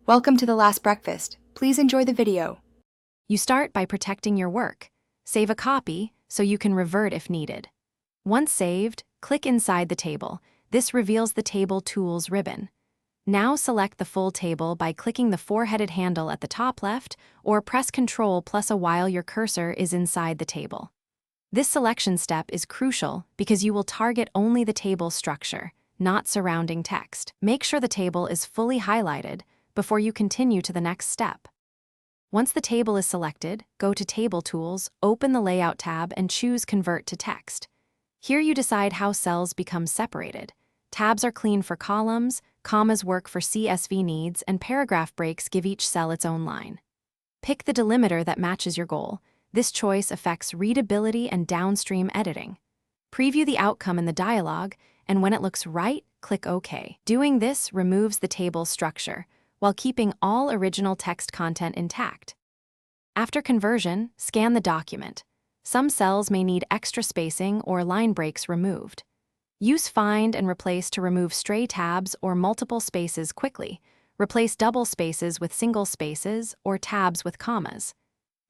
Welcome to The Last Breakfast. Please enjoy the video. You start by protecting your work. Save a copy so you can revert if needed. Once saved, click inside the table. This reveals the Table Tools ribbon. Now select the full table by clicking the four-headed handle at the top left, or press Ctrl plus a while your cursor is inside the table. This selection step is crucial because you will target only the table structure, not surrounding text. Make sure the table is fully highlighted before you continue to the next step. Once the table is selected, go to Table Tools, open the Layout tab, and choose Convert to Text. Here you decide how cells become separated. Tabs are clean for columns, commas work for CSV needs, and paragraph breaks give each cell its own line. Pick the delimiter that matches your goal. This choice affects readability and downstream editing. Preview the outcome in the dialog, and when it looks right, click OK. Doing this removes the table structure, while keeping all original text content intact. After conversion, scan the document. Some cells may need extra spacing or line breaks removed. Use Find and Replace to remove stray tabs or multiple spaces quickly. Replace double spaces with single spaces or tabs with commas.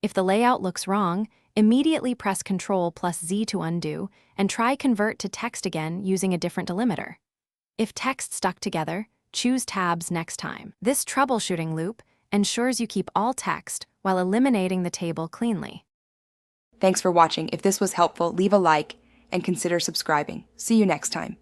If the layout looks wrong, immediately press Ctrl plus Z to undo and try Convert to Text again using a different delimiter. If text stuck together, choose Tabs next time. This troubleshooting loop ensures you keep all text while eliminating the table cleanly. Thanks for watching. If this was helpful, leave a like and consider subscribing. See you next time.